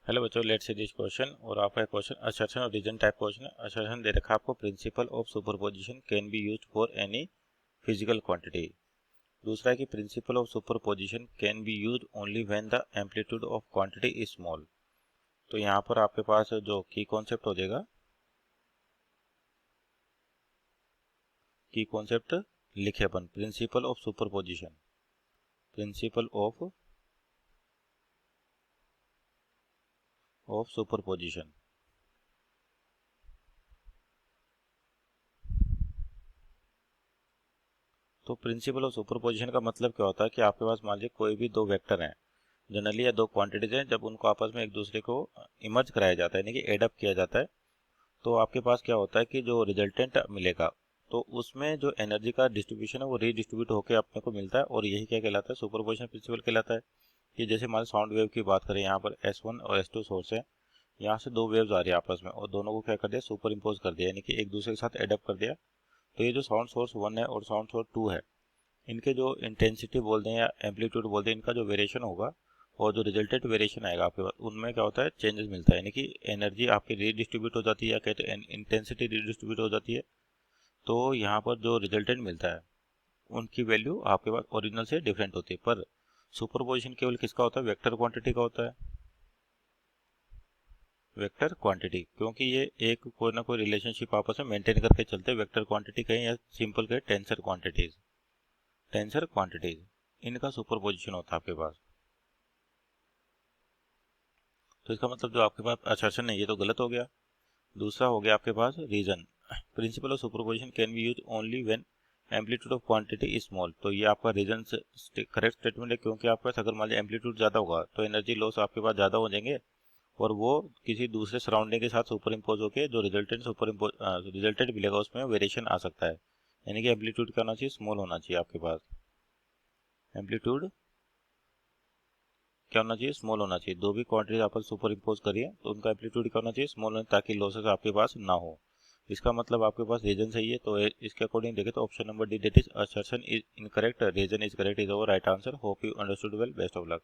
Hello बच्चों, let's see this question. और आपका क्वेश्चन असर्शन और रीजन टाइप क्वेश्चन है। असर्शन दे रखा है आपको, principal of superposition can be used for any physical quantity. दूसरा है कि principal of superposition can be used only when the amplitude of quantity is small. तो यहाँ पर आपके पास जो की कॉन्सेप्ट हो जाएगा, की कॉन्सेप्ट लिखे अपन, principle of superposition, principle of superposition. तो प्रिंसिपल ऑफ सुपरपोजिशन का मतलब क्या होता है कि आपके पास मान लीजिए कोई भी दो वेक्टर हैं जनरली, या दो क्वांटिटीज हैं, जब उनको आपस में एक दूसरे को इमर्ज कराया जाता है यानी कि एडअप किया जाता है, तो आपके पास क्या होता है कि जो रिजल्टेंट मिलेगा तो उसमें जो एनर्जी का डिस्ट्रीब्यूशन है वो रीडिस्ट्रीब्यूट होकर अपने को मिलता है, और यही क्या कहलाता है, सुपरपोजिशन प्रिंसिपल कहलाता है। कि जैसे हमारे साउंड वेव की बात करें, यहाँ पर S1 और S2 सोर्स है, यहाँ से दो वेव्स आ रही है आपस में, और दोनों को क्या कर दिया, सुपर इम्पोज कर दिया, यानी कि एक दूसरे के साथ एडअप कर दिया। तो ये जो साउंड सोर्स 1 है और साउंड सोर्स 2 है, इनके जो इंटेंसिटी बोल दें या एम्पलीट्यूड बोल दें, इनका जो वेरिएशन होगा और जो रिजल्टेंट वेरिएशन आएगा आपके पास, उनमें क्या होता है, चेंजेस मिलता है, यानी कि एनर्जी आपकी रीडिस्ट्रीब्यूट हो जाती है, या कहते हैं इंटेंसिटी रीडिस्ट्रीब्यूट हो जाती है। तो यहाँ पर जो रिजल्टेंट मिलता है उनकी वैल्यू आपके पास ओरिजिनल से डिफरेंट होती है। पर सुपरपोजिशन केवल किसका होता है, वेक्टर क्वांटिटी का होता है, वेक्टर क्वांटिटी, क्योंकि ये एक कोई ना कोई रिलेशनशिप आपस में मेंटेन करके चलते हैं। वेक्टर क्वांटिटी कहें या सिंपल कहें टेंसर क्वांटिटीज, टेंसर क्वांटिटीज, इनका सुपरपोजिशन होता है आपके पास। तो इसका मतलब जो आपके पास असर्शन है ये तो गलत हो गया। दूसरा हो गया आपके पास reason. Principle of superposition can be used only when amplitude of quantity is small. तो ये आपका रीजन करेक्ट स्टेटमेंट है, क्योंकि आपके पास अगर मान लीजिए एम्पलीट्यूड ज़्यादा होगा तो एनर्जी लॉस आपके पास ज़्यादा हो जाएंगे, और वो किसी दूसरे सराउंडिंग के साथ सुपर इम्पोज होकर जो रिजल्टेंट मिलेगा उसमें वेरिएशन आ सकता है। यानी कि एम्पलीट्यूड क्या होना चाहिए, स्मॉल होना चाहिए आपके पास, एम्पलीट्यूड क्या होना चाहिए, स्मॉल होना चाहिए। दो भी क्वांटिटी आपस सुपर इम्पोज करिए तो उनका एम्पलीट्यूड क्या होना चाहिए, स्मॉल होना, ताकि लॉसेस आपके पास ना हो। इसका मतलब आपके पास रीजन सही है, तो इसके अकॉर्डिंग देखें तो option number D, that is assertion is incorrect, reason is correct, is our right answer. Hope you understood well, best of luck.